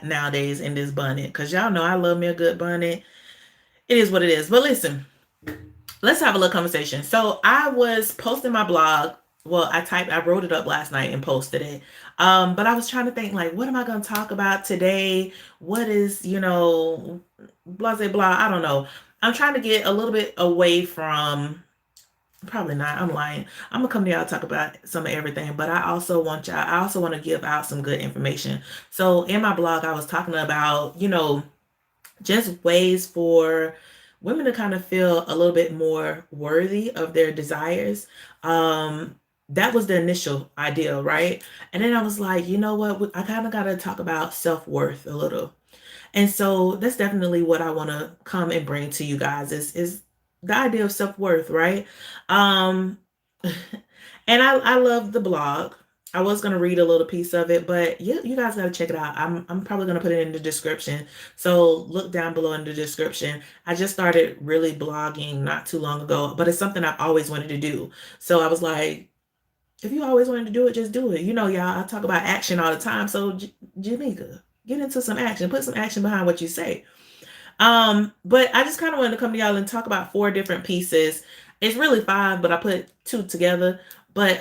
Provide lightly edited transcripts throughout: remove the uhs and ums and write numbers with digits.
nowadays in this bonnet, because y'all know I love me a good bonnet. It is what it is. But listen, let's have a little conversation. So I was posting my blog. Well, I wrote it up last night and posted it. But I was trying to think, like, what am I going to talk about today? What is, blah, blah, blah. I don't know. I'm trying to get a little bit away from, probably not, I'm lying. I'm gonna come to y'all talk about some of everything, but I also want to give out some good information. So in my blog, I was talking about, just ways for women to kind of feel a little bit more worthy of their desires. That was the initial idea, right? And then I was like, you know what? I kind of got to talk about self-worth a little. And so that's definitely what I want to come and bring to you guys is the idea of self-worth, right? Um and I love the blog. I was gonna read a little piece of it, but you guys gotta check it out. I'm probably gonna put it in the description. So look down below in the description. I just started really blogging not too long ago, but it's something I've always wanted to do. So I was like, if you always wanted to do it, just do it. Y'all, I talk about action all the time. So Jamekia, get into some action. Put some action behind what you say. But I just kind of wanted to come to y'all and talk about 4 different pieces. It's really 5, but I put 2 together. But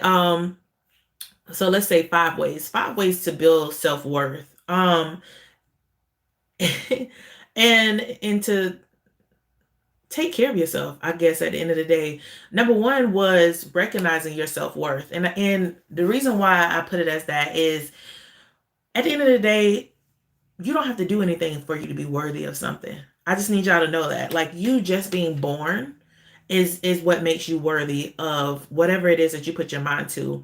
so let's say 5 ways. 5 ways to build self-worth. And to take care of yourself, I guess, at the end of the day. Number 1 was recognizing your self-worth. And the reason why I put it as that is, at the end of the day, you don't have to do anything for you to be worthy of something. I just need y'all to know that. Like, you just being born is what makes you worthy of whatever it is that you put your mind to.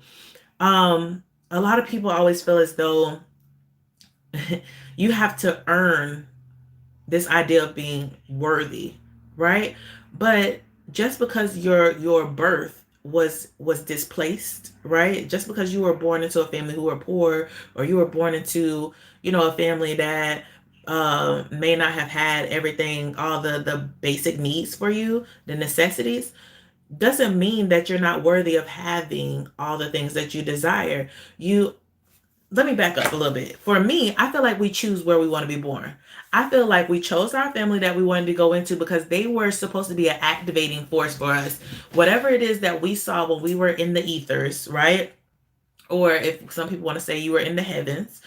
A lot of people always feel as though you have to earn this idea of being worthy, right? But just because your birth was displaced, right? Just because you were born into a family who were poor, or you were born into, a family that may not have had everything, all the basic needs for you, the necessities, doesn't mean that you're not worthy of having all the things that you desire. You Let me back up a little bit. For me, I feel like we choose where we want to be born. I feel like we chose our family that we wanted to go into because they were supposed to be an activating force for us. Whatever it is that we saw when we were in the ethers, right? Or if some people want to say you were in the heavens,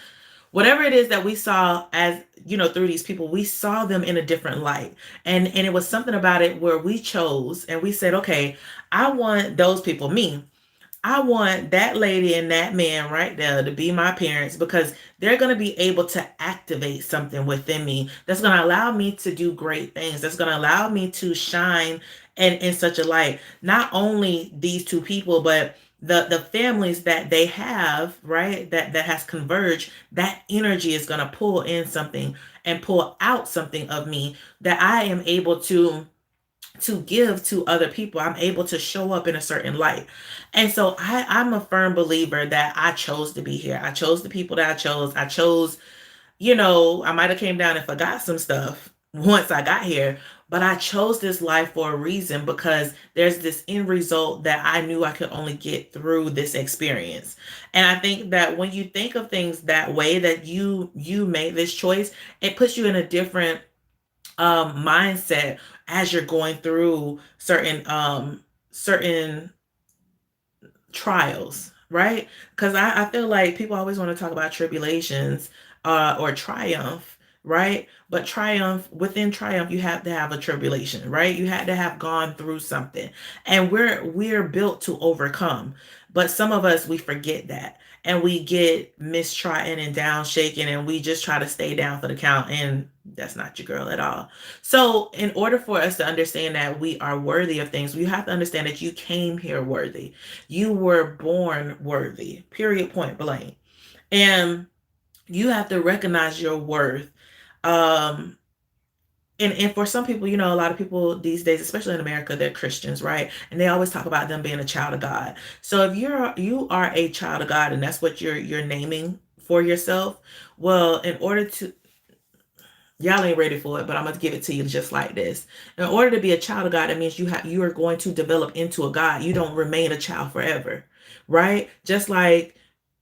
whatever it is that we saw, as through these people, we saw them in a different light. And it was something about it where we chose and we said, okay, I want those people, me. I want that lady and that man right there to be my parents, because they're going to be able to activate something within me that's going to allow me to do great things, that's going to allow me to shine in such a light. Not only these 2 people, but the families that they have, right, that has converged. That energy is going to pull in something and pull out something of me that I am able to give to other people. I'm able to show up in a certain light. And so I'm a firm believer that I chose to be here. I chose the people that I chose. I chose, I might have came down and forgot some stuff once I got here, but I chose this life for a reason, because there's this end result that I knew I could only get through this experience. And I think that when you think of things that way, that you made this choice, it puts you in a different mindset as you're going through certain trials, right? Because I feel like people always want to talk about tribulations or triumph, right? But within triumph, you have to have a tribulation, right? You had to have gone through something. And we're built to overcome. But some of us, we forget that. And we get mistrodden and down shaken, and we just try to stay down for the count. And that's not your girl at all. So in order for us to understand that we are worthy of things, we have to understand that you came here worthy. You were born worthy, period, point blank. And you have to recognize your worth. Um, and for some people, a lot of people these days, especially in America, they're Christians, right? And they always talk about them being a child of God. So if you are a child of God, and that's what you're naming for yourself, well, in order to, y'all ain't ready for it, but I'm gonna give it to you just like this. In order to be a child of God, that means you are going to develop into a God. You don't remain a child forever, right? Just like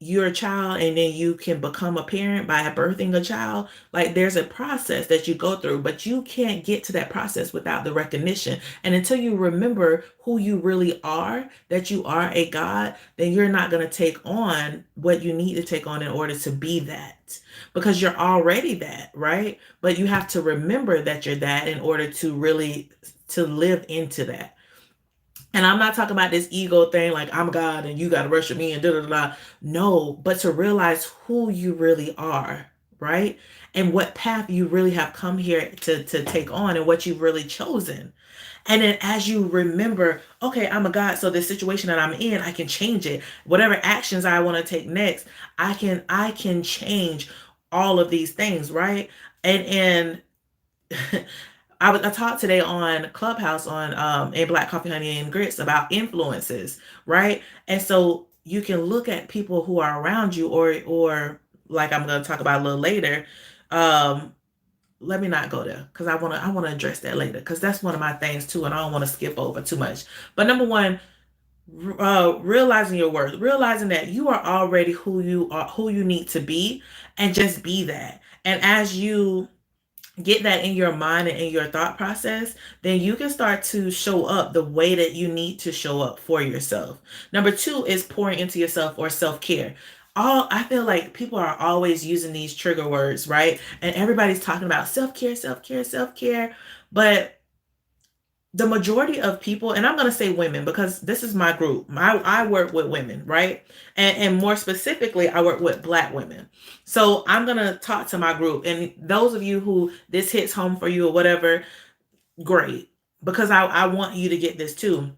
you're a child and then you can become a parent by birthing a child, like there's a process that you go through, but you can't get to that process without the recognition. And until you remember who you really are, that you are a God, then you're not going to take on what you need to take on in order to be that, because you're already that, right? But you have to remember that you're that in order to really to live into that. And I'm not talking about this ego thing like I'm God and you got to worship me and da da da. No, but to realize who you really are, right? And what path you really have come here to take on and what you've really chosen. And then as you remember, okay, I'm a God, so the situation that I'm in, I can change it. Whatever actions I want to take next, I can change all of these things, right? And I talked today on Clubhouse on in Black Coffee, Honey, and Grits about influences, right? And so you can look at people who are around you, or like I'm going to talk about a little later. Um, Let me not go there because I want to address that later because that's one of my things too, and I don't want to skip over too much. But number one, realizing your worth, realizing that you are already who you are, who you need to be, and just be that. And as you get that in your mind and in your thought process, then you can start to show up the way that you need to show up for yourself. Number two is pouring into yourself or self-care. All I feel like people are always using these trigger words, right? And everybody's talking about self-care, self-care, self-care. But the majority of people, and I'm going to say women because this is my group. I work with women, right? And more specifically, I work with Black women. So I'm going to talk to my group. And those of you who this hits home for you or whatever, great. Because I want you to get this too.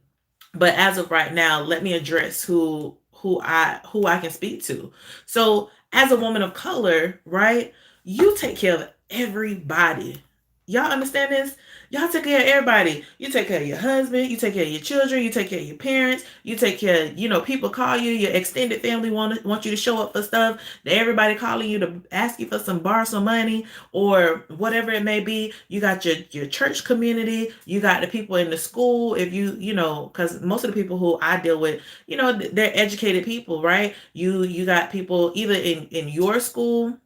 But as of right now, let me address who I can speak to. So as a woman of color, right, you take care of everybody. Y'all understand this? Y'all take care of everybody. You take care of your husband, you take care of your children, you take care of your parents, you take care of, people call you, your extended family want you to show up for stuff. Everybody calling you to ask you for borrow some money or whatever it may be. You got your church community, you got the people in the school. If because most of the people who I deal with, they're educated people, right? You got people either in your school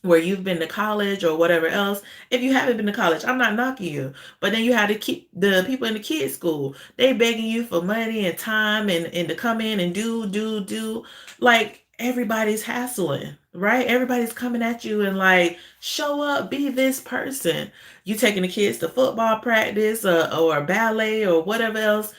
where you've been to college or whatever else. If you haven't been to college, I'm not knocking you. But then you had to keep the people in the kids' school. They begging you for money and time and to come in and do. Like everybody's hassling, right? Everybody's coming at you and like, show up, be this person. You taking the kids to football practice or ballet or whatever else,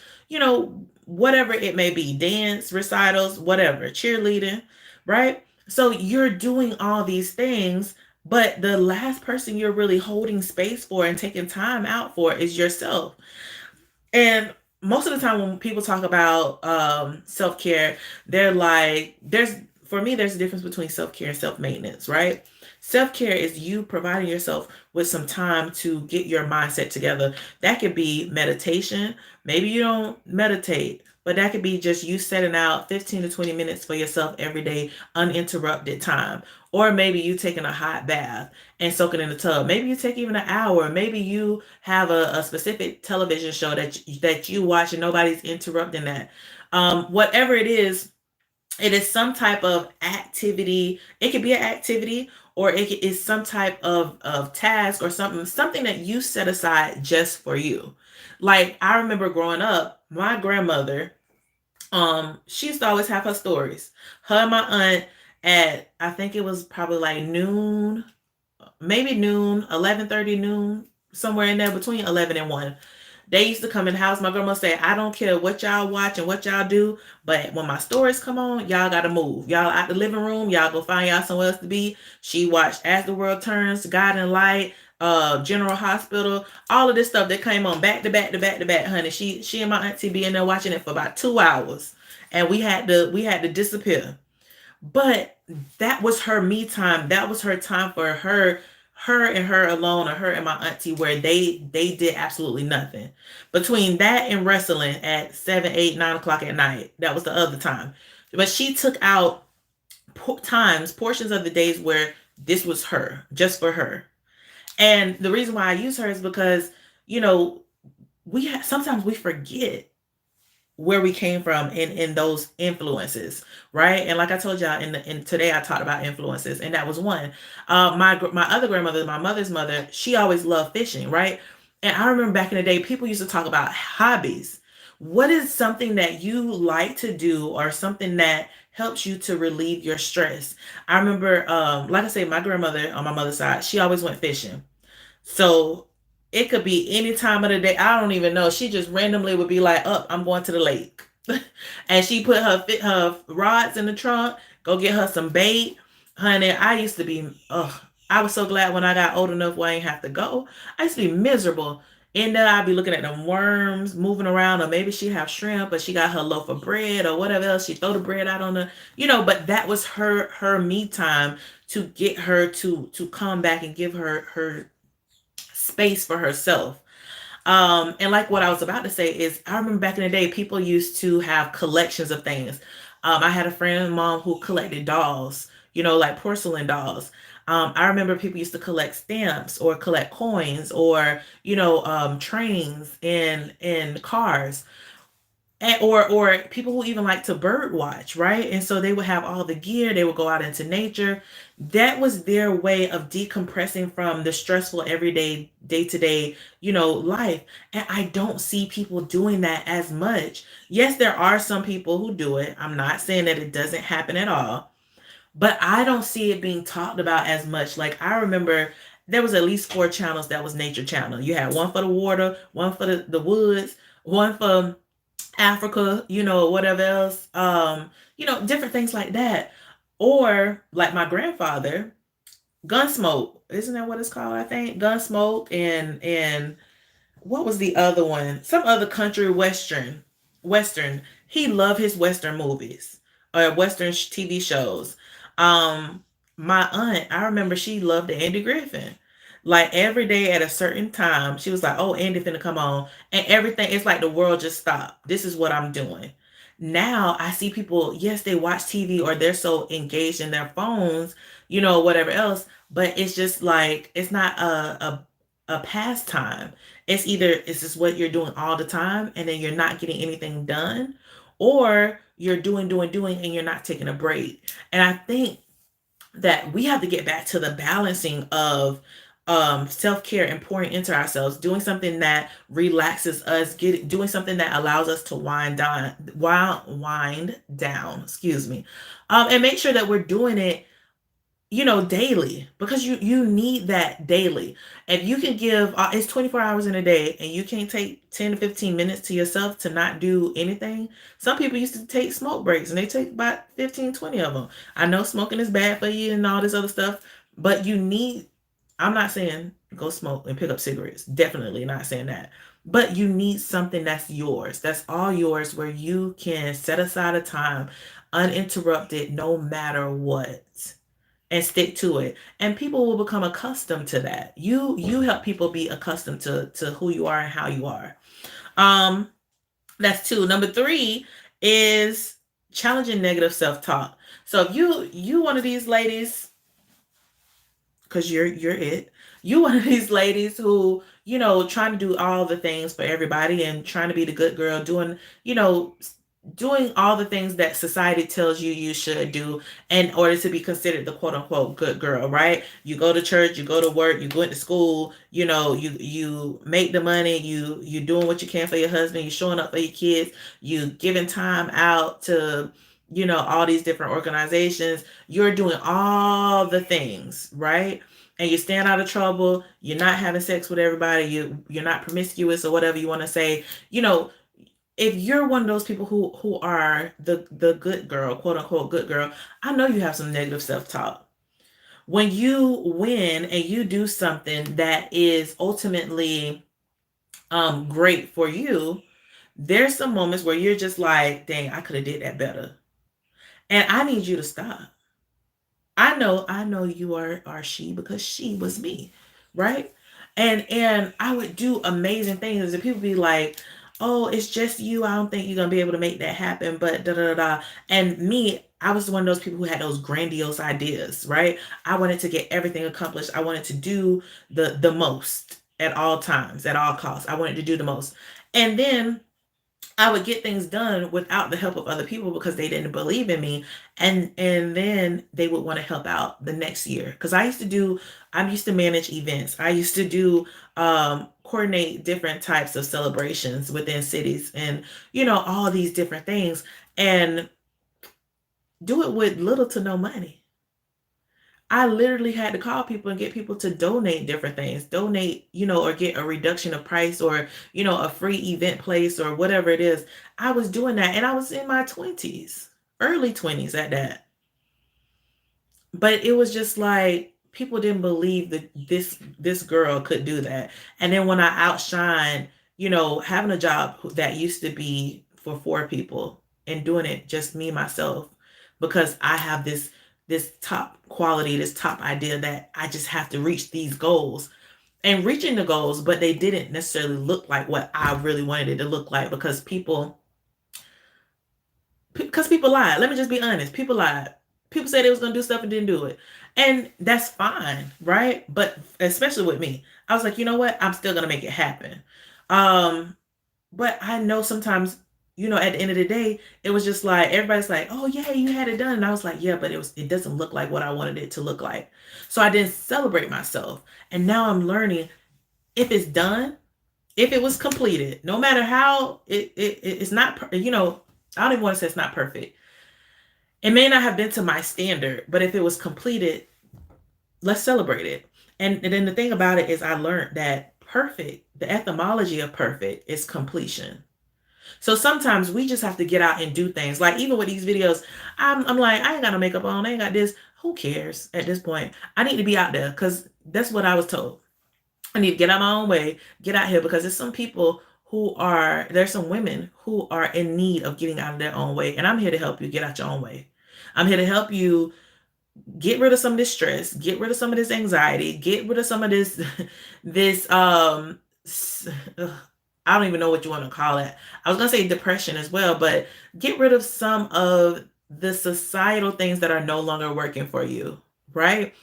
whatever it may be, dance, recitals, whatever, cheerleading, right? So you're doing all these things, but the last person you're really holding space for and taking time out for is yourself. And most of the time when people talk about self-care, they're like, for me, there's a difference between self-care and self-maintenance, right? Self-care is you providing yourself with some time to get your mindset together. That could be meditation. Maybe you don't meditate, but that could be just you setting out 15 to 20 minutes for yourself every day, uninterrupted time. Or maybe you taking a hot bath and soaking in the tub. Maybe you take even an hour. Maybe you have a specific television show that you watch and nobody's interrupting that. Whatever it is some type of activity. It could be an activity or it is some type of task or something that you set aside just for you. Like I remember growing up, my grandmother, she used to always have her stories. Her and my aunt at I think it was probably like noon, maybe noon, 11:30 noon, somewhere in there between 11 and 1. They used to come in the house. My grandma said, I don't care what y'all watch and what y'all do, but when my stories come on, y'all got to move. Y'all out the living room, y'all go find y'all somewhere else to be. She watched As the World Turns, God and Light, General Hospital, all of this stuff that came on back to back to back to back, honey. She and my auntie be in there watching it for about 2 hours. And we had to disappear. But that was her me time. That was her time for her and her alone, or her and my auntie, where they did absolutely nothing. Between that and wrestling at 7, 8, 9 o'clock at night, that was the other time. But she took out portions of the days where this was her, just for her. And the reason why I use her is because, we sometimes we forget where we came from in those influences, right? And like I told y'all, in today I talked about influences, and that was one. My other grandmother, my mother's mother, she always loved fishing, right? And I remember back in the day, people used to talk about hobbies. What is something that you like to do, or something that helps you to relieve your stress? I remember, like I say, my grandmother on my mother's side, she always went fishing. So it could be any time of the day. I don't even know. She just randomly would be like, "Up, I'm going to the lake," and she put her rods in the trunk. Go get her some bait, honey. I used to be, I was so glad when I got old enough where I ain't have to go. I used to be miserable. And then I'd be looking at them worms moving around, or maybe she have shrimp, but she got her loaf of bread or whatever else. She throw the bread out on but that was her me time to get her to come back and give her space for herself. And like what I was about to say is, I remember back in the day, people used to have collections of things. I had a friend, mom, who collected dolls, like porcelain dolls. I remember people used to collect stamps or collect coins, or trains and cars, or people who even like to bird watch, right? And so they would have all the gear, they would go out into nature. That was their way of decompressing from the stressful everyday, day-to-day, life. And I don't see people doing that as much. Yes, there are some people who do it. I'm not saying that it doesn't happen at all, but I don't see it being talked about as much. Like, I remember there was at least four channels that was nature channel. You had one for the water, one for the woods, one for Africa, whatever else, different things like that. Or like my grandfather, Gunsmoke, isn't that what it's called? I think Gunsmoke, and what was the other one? Some other country western. He loved his western movies or western TV shows. Um, my aunt, I remember she loved the Andy Griffin. Like every day at a certain time, she was like, "Oh, Andy finna come on," and everything. It's like the world just stopped. This is what I'm doing. Now I see people. Yes, they watch TV, or they're so engaged in their phones, whatever else. But it's just like it's not a pastime. It's just what you're doing all the time, and then you're not getting anything done, or you're doing, and you're not taking a break. And I think that we have to get back to the balancing of self-care and pouring into ourselves, doing something that relaxes us, doing something that allows us to wind down, excuse me, and make sure that we're doing it daily, because you need that daily. If you can give it's 24 hours in a day, and you can't take 10 to 15 minutes to yourself to not do anything. Some people used to take smoke breaks, and they take about 15, 20 of them. I know smoking is bad for you and all this other stuff, but I'm not saying go smoke and pick up cigarettes, definitely not saying that, but you need something that's yours, that's all yours, where you can set aside a time uninterrupted, no matter what, and stick to it. And people will become accustomed to that. You help people be accustomed to who you are and how you are. um that's two. Number three is challenging negative self-talk. So if you one of these ladies, because you're it, you one of these ladies who trying to do all the things for everybody, and trying to be the good girl, doing all the things that society tells you should do in order to be considered the quote unquote good girl, right? You go to church, you go to work, you go into school, you make the money, you doing what you can for your husband, you showing up for your kids, you giving time out to all these different organizations. You're doing all the things, right? And you're staying out of trouble, you're not having sex with everybody, you're not promiscuous, or whatever you want to say. If you're one of those people who are the good girl, quote unquote good girl, I know you have some negative self-talk. When you win and you do something that is ultimately great for you, there's some moments where you're just like, dang, I could have did that better. And I need you to stop. I know you are she, because she was me, right? And I would do amazing things, and people be like, "Oh, it's just you. I don't think you're gonna be able to make that happen." But da da da da. And me, I was one of those people who had those grandiose ideas, right? I wanted to get everything accomplished. I wanted to do the most at all times, at all costs. I wanted to do the most, and then I would get things done without the help of other people because they didn't believe in me, and then they would want to help out the next year because I used to manage events. I used to do coordinate different types of celebrations within cities, and all these different things, and do it with little to no money. I literally had to call people and get people to donate different things, or get a reduction of price, or, a free event place, or whatever it is. I was doing that, and I was in my 20s, early 20s at that. But it was just like people didn't believe that this girl could do that. And then when I outshined, having a job that used to be for four people and doing it just me myself, because I have this top quality, this top idea that I just have to reach these goals, and reaching the goals, but they didn't necessarily look like what I really wanted it to look like, because people lied. Let me just be honest. People lied. People said they was going to do stuff and didn't do it. And that's fine, right? But especially with me, I was like, you know what? I'm still going to make it happen. But I know sometimes, at the end of the day, it was just like, everybody's like, oh yeah, you had it done. And I was like, yeah, but it doesn't look like what I wanted it to look like. So I didn't celebrate myself. And now I'm learning, if it's done, if it was completed, no matter how it's not, I don't even want to say it's not perfect. It may not have been to my standard, but if it was completed, let's celebrate it. And then the thing about it is, I learned that perfect, the etymology of perfect, is completion. So sometimes we just have to get out and do things. Like even with these videos, I'm like, I ain't got no makeup on, I ain't got this. Who cares at this point? I need to be out there because that's what I was told. I need to get out my own way, get out here, because there's some people there's some women who are in need of getting out of their own way. And I'm here to help you get out your own way. I'm here to help you get rid of some of this stress, get rid of some of this anxiety, get rid of some of this, I don't even know what you want to call it. I was going to say depression as well, but get rid of some of the societal things that are no longer working for you, right?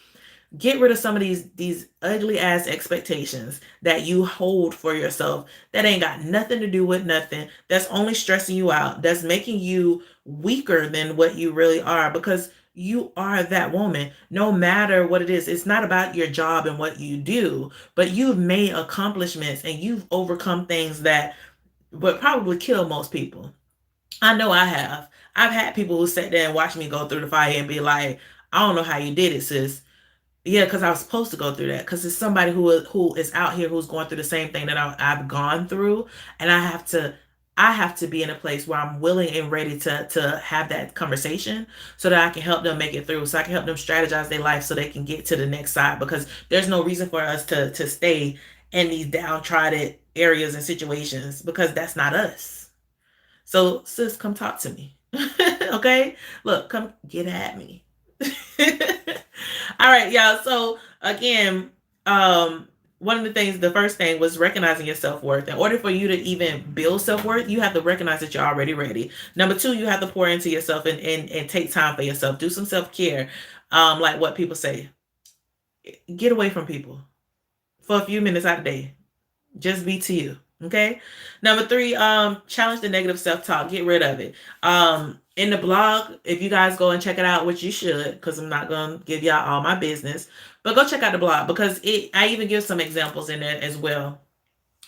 Get rid of some of these ugly ass expectations that you hold for yourself that ain't got nothing to do with nothing, that's only stressing you out, that's making you weaker than what you really are, because you are that woman. No matter what it is, it's not about your job and what you do, but you've made accomplishments and you've overcome things that would probably kill most people. I know I have. I've had people who sat there and watched me go through the fire and be like, I don't know how you did it, sis. Yeah, because I was supposed to go through that. Because it's somebody who is out here who's going through the same thing that I've gone through, and I have to be in a place where I'm willing and ready to have that conversation, so that I can help them make it through, so I can help them strategize their life so they can get to the next side. Because there's no reason for us to stay in these downtrodden areas and situations, because that's not us. So sis, come talk to me. Okay, look, come get at me. All right, y'all. So again, one of the things, the first thing was recognizing your self-worth. In order for you to even build self-worth, you have to recognize that you're already ready. Number two, you have to pour into yourself and take time for yourself. Do some self-care. Like what people say, get away from people for a few minutes out of the day. Just be to you. Okay. Number three, challenge the negative self-talk. Get rid of it. In the blog, if you guys go and check it out, which you should, because I'm not going to give y'all all my business, but go check out the blog, because I even give some examples in there as well.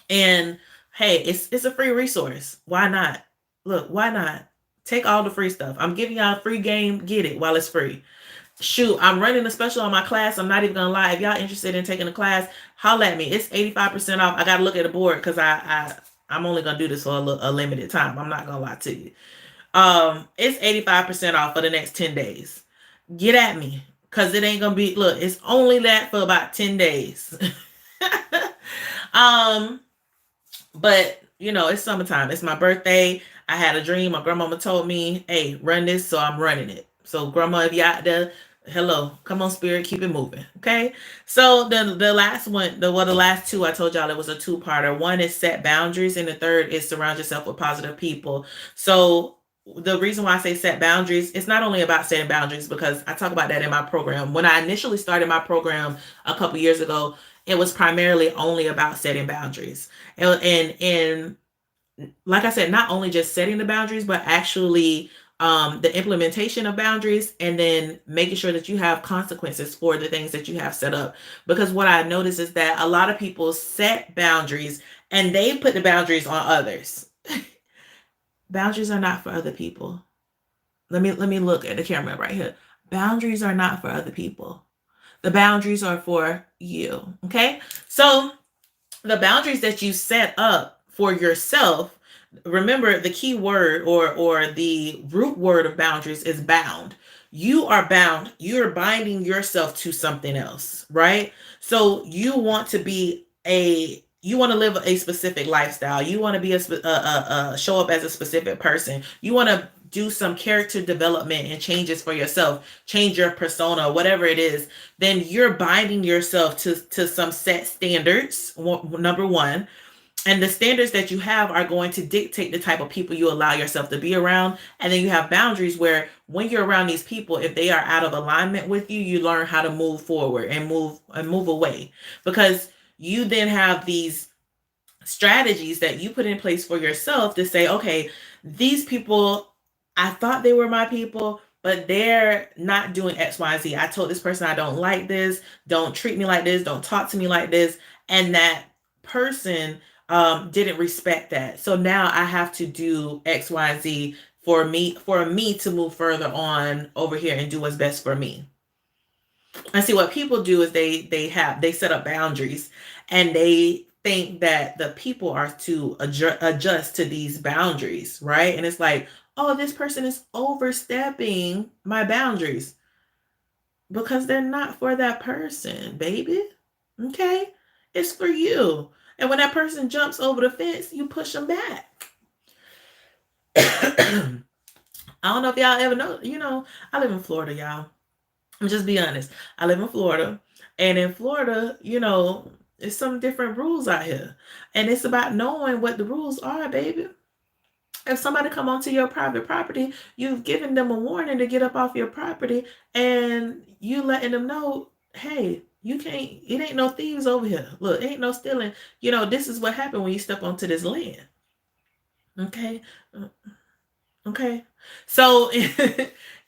And hey, it's a free resource. Why not? Look, why not? Take all the free stuff. I'm giving y'all a free game. Get it while it's free. Shoot, I'm running a special on my class. I'm not even gonna lie. If y'all interested in taking a class, holla at me. It's 85% off. I gotta look at the board because I'm only gonna do this for a limited time. I'm not gonna lie to you. It's 85% off for the next 10 days. Get at me, because it ain't gonna be, look, it's only that for about 10 days. But it's summertime. It's my birthday. I had a dream. My grandmama told me, hey, run this, so I'm running it. So grandma, if you out there, hello, come on, spirit, keep it moving. Okay. So the last one, the last two, I told y'all it was a two-parter. One is set boundaries, and the third is surround yourself with positive people. So the reason why I say set boundaries, it's not only about setting boundaries, because I talk about that in my program. When I initially started my program a couple years ago, it was primarily only about setting boundaries. And like I said, not only just setting the boundaries, but actually the implementation of boundaries, and then making sure that you have consequences for the things that you have set up. Because what I notice is that a lot of people set boundaries and they put the boundaries on others. Boundaries are not for other people. Let me look at the camera right here. Boundaries are not for other people. The boundaries are for you. Okay? So the boundaries that you set up for yourself, remember the key word or the root word of boundaries is bound. You are bound. You're binding yourself to something else, right? So you want to live a specific lifestyle. You want to be show up as a specific person. You want to do some character development and changes for yourself, change your persona, whatever it is, then you're binding yourself to some set standards, number one. And the standards that you have are going to dictate the type of people you allow yourself to be around. And then you have boundaries where when you're around these people, if they are out of alignment with you, you learn how to move forward and move away. Because you then have these strategies that you put in place for yourself to say, okay, these people, I thought they were my people, but they're not doing X, Y, Z. I told this person I don't like this, don't treat me like this, don't talk to me like this. And that person didn't respect that. So now I have to do X, Y, Z for me to move further on over here and do what's best for me. And see, what people do is they set up boundaries, and they think that the people are to adjust to these boundaries, right? And it's like, oh, this person is overstepping my boundaries, because they're not for that person, baby. Okay? It's for you. And when that person jumps over the fence, you push them back. I don't know if y'all ever know, I live in Florida, y'all. I'm just be honest. I live in Florida, and in Florida, it's some different rules out here, and it's about knowing what the rules are, baby. If somebody come onto your private property, you've given them a warning to get up off your property, and you letting them know, hey, you can't. It ain't no thieves over here. Look, ain't no stealing. This is what happened when you step onto this land. Okay, okay. So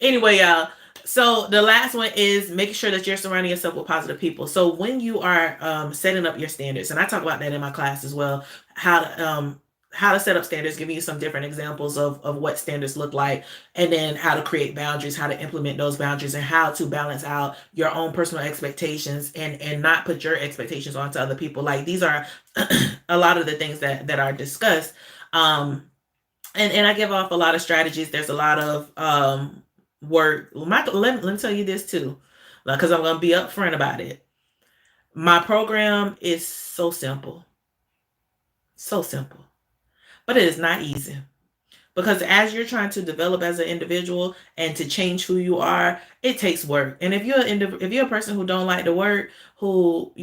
anyway, y'all. So the last one is making sure that you're surrounding yourself with positive people. So when you are setting up your standards, and I talk about that in my class as well, how to set up standards, giving you some different examples of what standards look like, and then how to create boundaries, how to implement those boundaries, and how to balance out your own personal expectations and not put your expectations onto other people. Like, these are a lot of the things that are discussed. And I give off a lot of strategies. There's a lot of work. Let me tell you this too, because I'm going to be upfront about it. My program is so simple. So simple. But it is not easy. Because as you're trying to develop as an individual and to change who you are, it takes work. And if you're a person who don't like to work, who,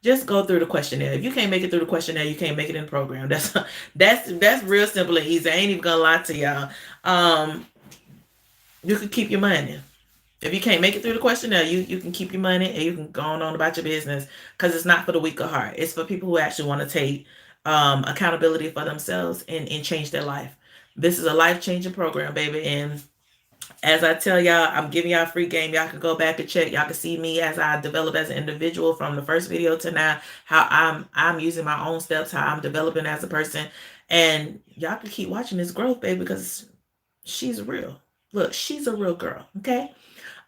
just go through the questionnaire. If you can't make it through the questionnaire, you can't make it in the program. That's real simple and easy. I ain't even gonna lie to y'all. You can keep your money. If you can't make it through the questionnaire, you can keep your money and you can go on about your business, because it's not for the weak of heart. It's for people who actually want to take accountability for themselves and change their life. This is a life-changing program, baby. And as I tell y'all, I'm giving y'all a free game. Y'all can go back and check. Y'all can see me as I develop as an individual from the first video to now, how I'm using my own steps, how I'm developing as a person. And y'all can keep watching this growth, baby, because she's real. Look, she's a real girl. Okay.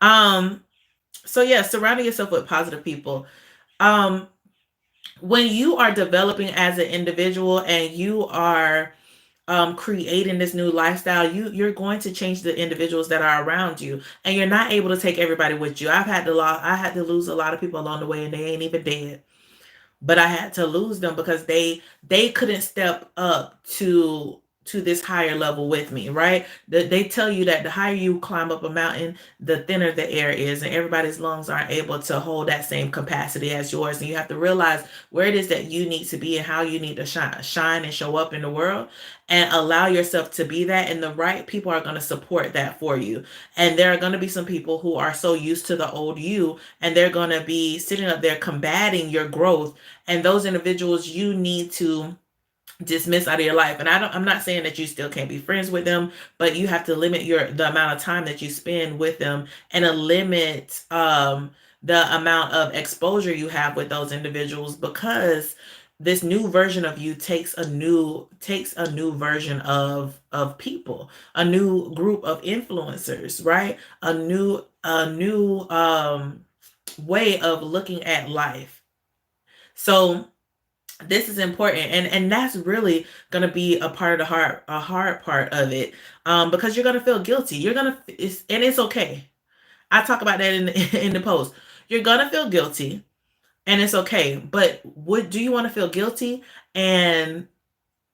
So yeah, surrounding yourself with positive people. When you are developing as an individual and you are creating this new lifestyle, you're going to change the individuals that are around you, and you're not able to take everybody with you. I had to lose a lot of people along the way, and they ain't even dead, but I had to lose them because they couldn't step up to to this higher level with me, right? They tell you that the higher you climb up a mountain, the thinner the air is, and everybody's lungs aren't able to hold that same capacity as yours. And you have to realize where it is that you need to be and how you need to shine and show up in the world, and allow yourself to be that. And the right people are going to support that for you. And there are going to be some people who are so used to the old you, and they're going to be sitting up there combating your growth. And those individuals you need to dismiss out of your life. And I'm not saying that you still can't be friends with them, but you have to limit the amount of time that you spend with them, and a limit the amount of exposure you have with those individuals, because this new version of you takes a new version of people, a new group of influencers, right? A new way of looking at life. So this is important, and that's really going to be a part of a hard part of it, because you're going to feel guilty. And it's okay. I talk about that in in the post. You're going to feel guilty, and it's okay. But do you want to feel guilty and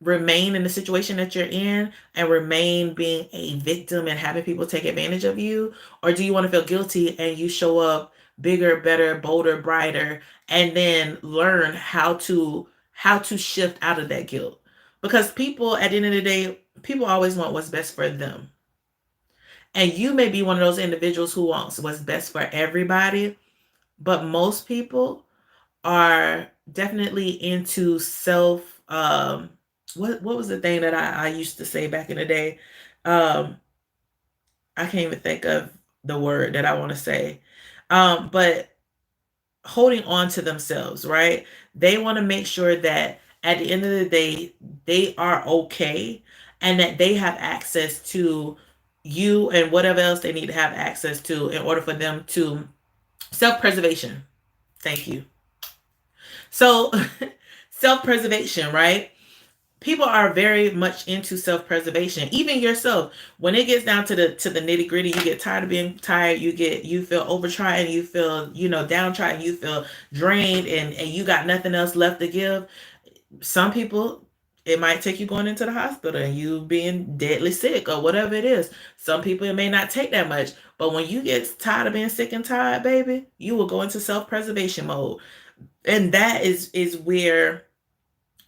remain in the situation that you're in, and remain being a victim and having people take advantage of you? Or do you want to feel guilty and you show up bigger, better, bolder, brighter, and then learn how to shift out of that guilt? Because people, at the end of the day, people always want what's best for them. And you may be one of those individuals who wants what's best for everybody, but most people are definitely into self what was the thing that I used to say back in the day? Um, I can't even think of the word that I want to say. But holding on to themselves, right? They want to make sure that at the end of the day, they are okay, and that they have access to you and whatever else they need to have access to in order for them to self-preservation. Thank you. So self-preservation, right? People are very much into self-preservation. Even yourself, when it gets down to the nitty gritty, you get tired of being tired, you feel overtried, you feel downtrodden, you feel drained, and you got nothing else left to give. Some people, it might take you going into the hospital and you being deadly sick or whatever it is. Some people, it may not take that much, but when you get tired of being sick and tired, baby, you will go into self-preservation mode. And that is where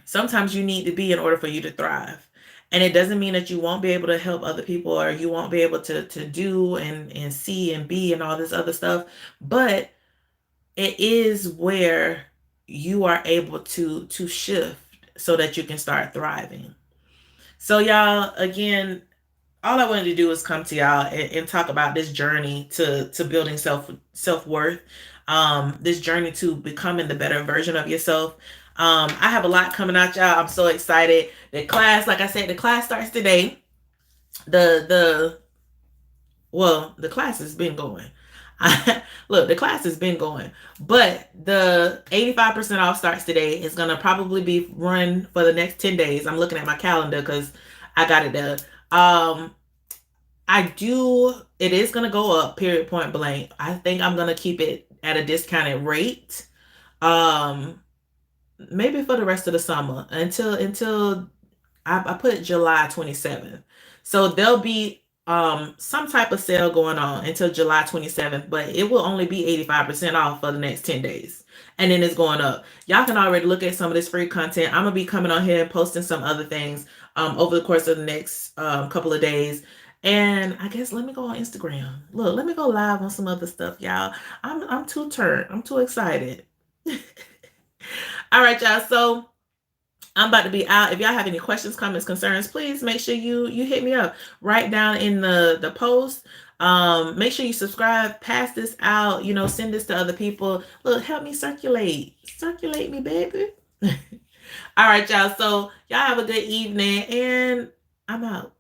sometimes you need to be in order for you to thrive. And it doesn't mean that you won't be able to help other people, or you won't be able to do and see and be and all this other stuff. But it is where you are able to shift so that you can start thriving. So y'all, again, all I wanted to do is come to y'all and talk about this journey to building self-worth, this journey to becoming the better version of yourself. I have a lot coming out, y'all. I'm so excited. The class, like I said, the class starts today. The class has been going. Look, the class has been going, but the 85% off starts today. It's gonna probably be run for the next 10 days. I'm looking at my calendar because I got it done. It is gonna go up, period, point blank. I think I'm gonna keep it at a discounted rate. Maybe for the rest of the summer until I put July 27th. So there'll be some type of sale going on until July 27th, but it will only be 85% off for the next 10 days. And then it's going up. Y'all can already look at some of this free content. I'm gonna be coming on here and posting some other things over the course of the next couple of days. And I guess let me go on Instagram. Look, let me go live on some other stuff, y'all. I'm too turned. I'm too excited. All right, y'all. So I'm about to be out. If y'all have any questions, comments, concerns, please make sure you hit me up right down in the post. Make sure you subscribe, pass this out, send this to other people. Look, help me circulate me, baby. All right, y'all. So y'all have a good evening, and I'm out.